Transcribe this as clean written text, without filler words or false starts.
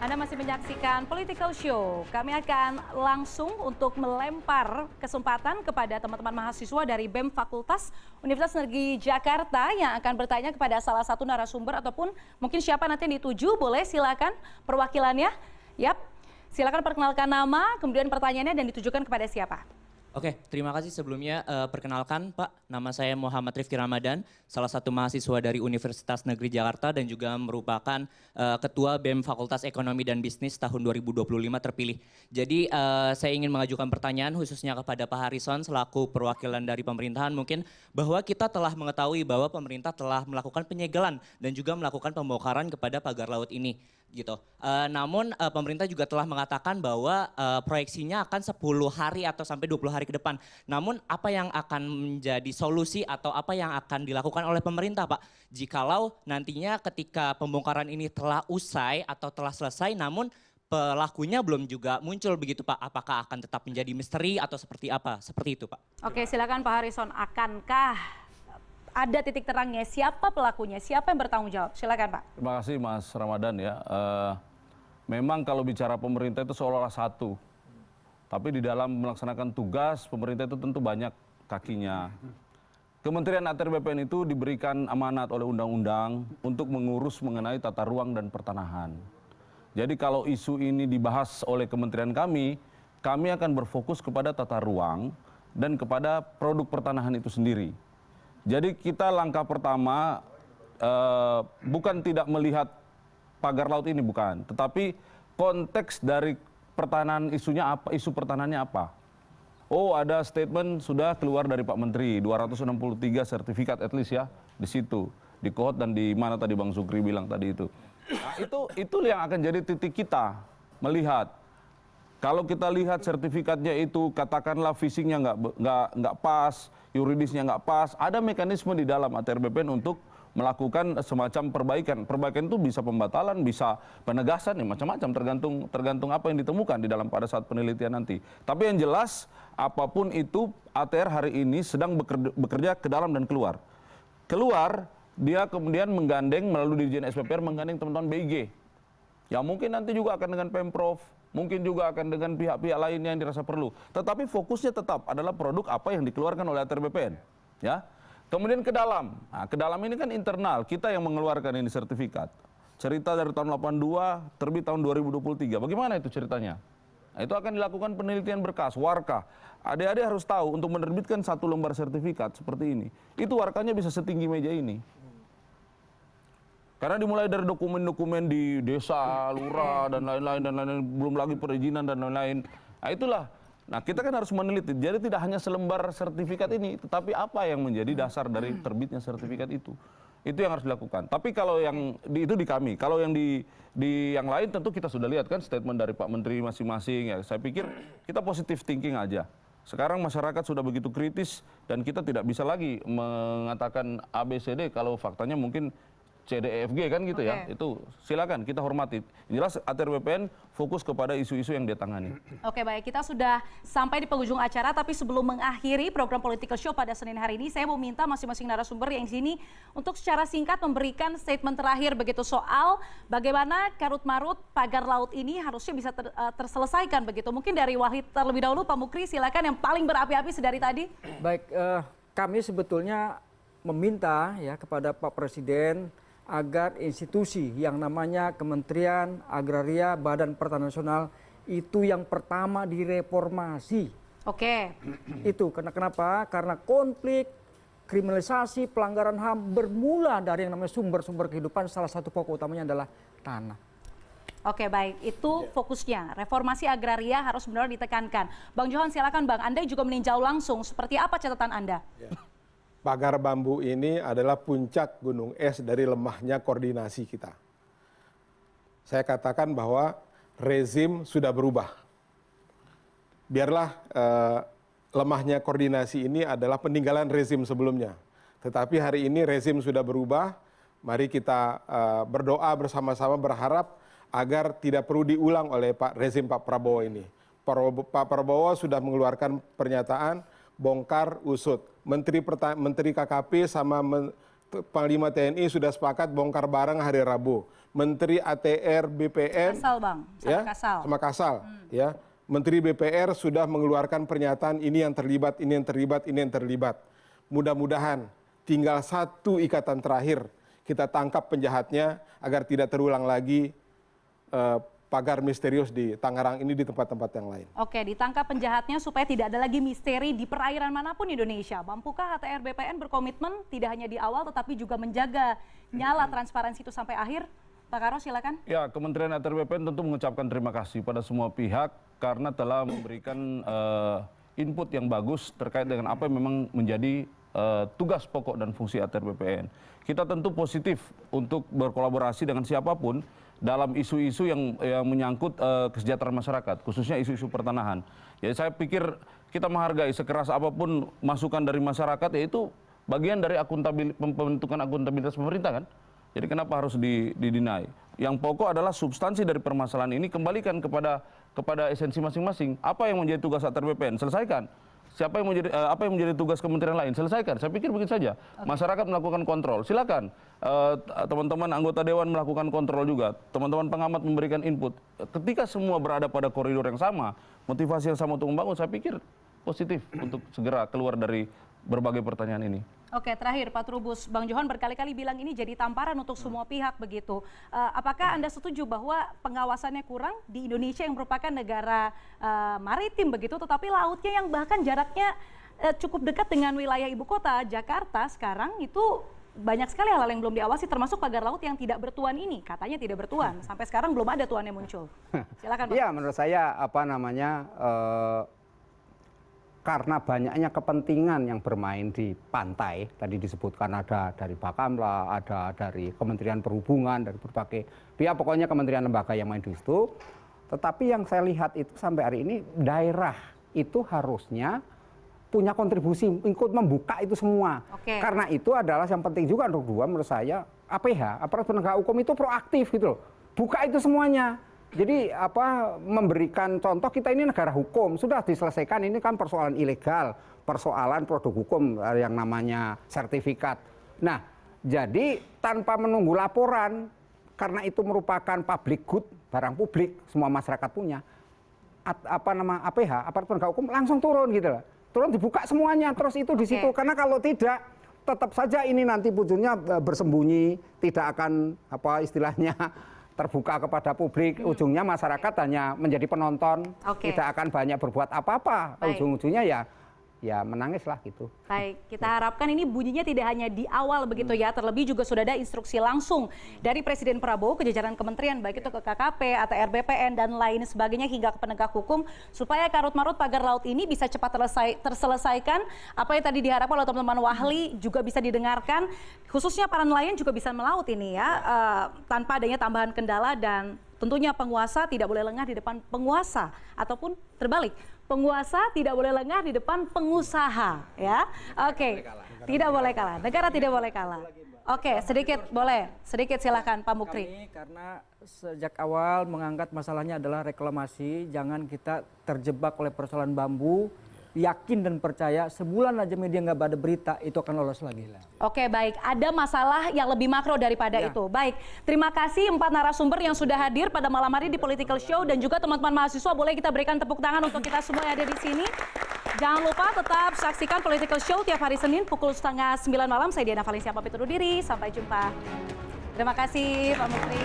Anda masih menyaksikan Political Show. Kami akan langsung untuk melempar kesempatan kepada teman-teman mahasiswa dari BEM Fakultas Universitas Negeri Jakarta yang akan bertanya kepada salah satu narasumber ataupun mungkin siapa nanti yang dituju. Boleh silakan perwakilannya. Yap, silakan perkenalkan nama, kemudian pertanyaannya dan ditujukan kepada siapa. Oke, terima kasih sebelumnya. Perkenalkan Pak, nama saya Muhammad Rifki Ramadan, salah satu mahasiswa dari Universitas Negeri Jakarta dan juga merupakan Ketua BEM Fakultas Ekonomi dan Bisnis tahun 2025 terpilih. Jadi saya ingin mengajukan pertanyaan khususnya kepada Pak Harrison selaku perwakilan dari pemerintahan mungkin bahwa kita telah mengetahui bahwa pemerintah telah melakukan penyegelan dan juga melakukan pembongkaran kepada pagar laut ini. Gitu. Namun pemerintah juga telah mengatakan bahwa proyeksinya akan 10 hari atau sampai 20 hari ke depan. Namun apa yang akan menjadi solusi atau apa yang akan dilakukan oleh pemerintah Pak? Jikalau nantinya ketika pembongkaran ini telah usai atau telah selesai namun pelakunya belum juga muncul begitu Pak. Apakah akan tetap menjadi misteri atau seperti apa? Seperti itu Pak. Oke, silakan Pak Harrison. Akankah ada titik terangnya, siapa pelakunya, siapa yang bertanggung jawab? Silakan Pak. Terima kasih Mas Ramadan ya. Memang kalau bicara pemerintah itu seolah-olah satu. Tapi di dalam melaksanakan tugas, pemerintah itu tentu banyak kakinya. Kementerian ATR BPN itu diberikan amanat oleh undang-undang untuk mengurus mengenai tata ruang dan pertanahan. Jadi kalau isu ini dibahas oleh kementerian kami akan berfokus kepada tata ruang dan kepada produk pertanahan itu sendiri. Jadi kita langkah pertama bukan tidak melihat pagar laut ini bukan, tetapi konteks dari pertanahan isunya apa, isu pertanahannya apa. Oh ada statement sudah keluar dari Pak Menteri, 263 sertifikat at least ya di situ, di Kohot dan di mana tadi Bang Sukri bilang tadi itu. Nah, itu yang akan jadi titik kita melihat. Kalau kita lihat sertifikatnya itu katakanlah phishingnya nggak pas, yuridisnya nggak pas, ada mekanisme di dalam ATR BPN untuk melakukan semacam perbaikan. Perbaikan itu bisa pembatalan, bisa penegasan, ya macam-macam tergantung apa yang ditemukan di dalam pada saat penelitian nanti. Tapi yang jelas apapun itu ATR hari ini sedang bekerja ke dalam dan keluar. Keluar dia kemudian menggandeng melalui Dirjen SPPR menggandeng teman-teman BIG. Ya mungkin nanti juga akan dengan Pemprov, mungkin juga akan dengan pihak-pihak lainnya yang dirasa perlu. Tetapi fokusnya tetap adalah produk apa yang dikeluarkan oleh ATR BPN. Ya. Kemudian ke dalam. Nah, ke dalam ini kan internal, kita yang mengeluarkan ini sertifikat. Cerita dari tahun 82, terbit tahun 2023. Bagaimana itu ceritanya? Nah, itu akan dilakukan penelitian berkas, warka. Adik-adik harus tahu untuk menerbitkan satu lembar sertifikat seperti ini. Itu warkanya bisa setinggi meja ini. Karena dimulai dari dokumen-dokumen di desa, lurah, dan lain-lain, belum lagi perizinan dan lain-lain. Nah itulah, nah kita kan harus meneliti. Jadi tidak hanya selembar sertifikat ini, tetapi apa yang menjadi dasar dari terbitnya sertifikat itu. Itu yang harus dilakukan. Tapi kalau yang itu di kami, kalau yang di yang lain tentu kita sudah lihat kan statement dari Pak Menteri masing-masing. Ya, saya pikir kita positive thinking aja. Sekarang masyarakat sudah begitu kritis dan kita tidak bisa lagi mengatakan ABCD kalau faktanya mungkin CDEFG kan gitu ya, itu silakan kita hormati. Jelas ATR BPN fokus kepada isu-isu yang dia tangani. Oke baik, kita sudah sampai di penghujung acara, tapi sebelum mengakhiri program Political Show pada Senin hari ini, saya mau minta masing-masing narasumber yang di sini untuk secara singkat memberikan statement terakhir begitu soal bagaimana karut-marut pagar laut ini harusnya bisa terselesaikan begitu. Mungkin dari Wahid terlebih dahulu, Pak Mukri silakan yang paling berapi-api sedari tadi. Baik, kami sebetulnya meminta ya kepada Pak Presiden agar institusi yang namanya Kementerian Agraria Badan Pertanahan Nasional itu yang pertama direformasi. Oke. Itu kenapa? Karena konflik, kriminalisasi, pelanggaran HAM bermula dari yang namanya sumber-sumber kehidupan, salah satu pokok utamanya adalah tanah. Oke baik, itu fokusnya. Reformasi agraria harus benar-benar ditekankan. Bang Johan silakan Bang, Anda juga meninjau langsung. Seperti apa catatan Anda? Ya. Pagar bambu ini adalah puncak gunung es dari lemahnya koordinasi kita. Saya katakan bahwa rezim sudah berubah. Biarlah lemahnya koordinasi ini adalah peninggalan rezim sebelumnya. Tetapi hari ini rezim sudah berubah, mari kita berdoa bersama-sama berharap agar tidak perlu diulang oleh rezim Pak Prabowo ini. Pak Prabowo sudah mengeluarkan pernyataan bongkar usut. Menteri KKP sama Panglima TNI sudah sepakat bongkar barang hari Rabu. Menteri ATR BPN Kasal Bang, sama Kasal. sama Kasal, ya. Menteri BPR sudah mengeluarkan pernyataan ini yang terlibat, ini yang terlibat, ini yang terlibat. Mudah-mudahan tinggal satu ikatan terakhir, kita tangkap penjahatnya agar tidak terulang lagi pagar misterius di Tangerang ini di tempat-tempat yang lain. Oke, ditangkap penjahatnya supaya tidak ada lagi misteri di perairan manapun Indonesia. Mampukah ATR BPN berkomitmen tidak hanya di awal tetapi juga menjaga nyala transparansi itu sampai akhir? Pak Karo, silakan. Ya, Kementerian ATR BPN tentu mengucapkan terima kasih pada semua pihak karena telah memberikan input yang bagus terkait dengan apa yang memang menjadi tugas pokok dan fungsi ATR BPN. Kita tentu positif untuk berkolaborasi dengan siapapun dalam isu-isu yang menyangkut kesejahteraan masyarakat, khususnya isu-isu pertanahan. Jadi saya pikir kita menghargai sekeras apapun masukan dari masyarakat, yaitu bagian dari pembentukan akuntabilitas pemerintah kan. Jadi kenapa harus didinai? Yang pokok adalah substansi dari permasalahan ini kembalikan kepada esensi masing-masing. Apa yang menjadi tugas ATR BPN? Selesaikan. Apa yang menjadi tugas kementerian lain? Selesaikan. Saya pikir begitu saja. Masyarakat melakukan kontrol. Silakan. Teman-teman anggota dewan melakukan kontrol juga. Teman-teman pengamat memberikan input. Ketika semua berada pada koridor yang sama, motivasi yang sama untuk membangun, saya pikir positif untuk segera keluar dari berbagai pertanyaan ini. Oke, terakhir Pak Trubus, Bang Johan berkali-kali bilang ini jadi tamparan untuk semua pihak begitu. Apakah Anda setuju bahwa pengawasannya kurang di Indonesia yang merupakan negara maritim begitu, tetapi lautnya yang bahkan jaraknya cukup dekat dengan wilayah ibu kota Jakarta sekarang itu banyak sekali hal-hal yang belum diawasi, termasuk pagar laut yang tidak bertuan ini, katanya tidak bertuan. Sampai sekarang belum ada tuannya muncul. Silakan Pak. Iya, menurut saya karena banyaknya kepentingan yang bermain di pantai, tadi disebutkan ada dari Bakamla, ada dari Kementerian Perhubungan, dari berbagai pihak, pokoknya kementerian lembaga yang main di situ. Tetapi yang saya lihat itu sampai hari ini daerah itu harusnya punya kontribusi ikut membuka itu semua. Oke. Karena itu adalah yang penting juga nomor dua menurut saya, APH, aparat penegak hukum itu proaktif gitu loh. Buka itu semuanya. Jadi memberikan contoh, kita ini negara hukum, sudah diselesaikan, ini kan persoalan ilegal, persoalan produk hukum yang namanya sertifikat. Nah, jadi tanpa menunggu laporan, karena itu merupakan public good, barang publik, semua masyarakat punya, APH, aparat penegak hukum langsung turun gitu loh. Turun dibuka semuanya, terus itu di situ. Karena kalau tidak, tetap saja ini nanti ujungnya bersembunyi, tidak akan istilahnya terbuka kepada publik, ujungnya masyarakat hanya menjadi penonton, tidak akan banyak berbuat apa-apa, ujung-ujungnya ya menangislah gitu. Baik, kita harapkan ini bunyinya tidak hanya di awal begitu ya, terlebih juga sudah ada instruksi langsung dari Presiden Prabowo ke jajaran kementerian, baik itu ke KKP, ATR BPN, dan lain sebagainya hingga ke penegak hukum, supaya karut-marut pagar laut ini bisa cepat terselesaikan. Apa yang tadi diharapkan oleh teman-teman Wahli juga bisa didengarkan, khususnya para nelayan juga bisa melaut ini ya, tanpa adanya tambahan kendala, dan tentunya penguasa tidak boleh lengah di depan penguasa, ataupun terbalik, penguasa tidak boleh lengah di depan pengusaha, ya. Oke, tidak boleh kalah. Negara tidak boleh kalah. Oke, sedikit silakan Pak Mukri. Kami karena sejak awal mengangkat masalahnya adalah reklamasi, jangan kita terjebak oleh persoalan bambu. Yakin dan percaya sebulan aja media nggak ada berita itu akan lolos lagi. Oke, baik, ada masalah yang lebih makro daripada itu. Baik, terima kasih 4 narasumber yang sudah hadir pada malam hari di Political Show, dan juga teman-teman mahasiswa, boleh kita berikan tepuk tangan untuk kita semua yang ada di sini. Jangan lupa tetap saksikan Political Show tiap hari Senin pukul 8:30 malam. Saya Diana Valencia pamit undur diri, sampai jumpa. Terima kasih Pak Menteri.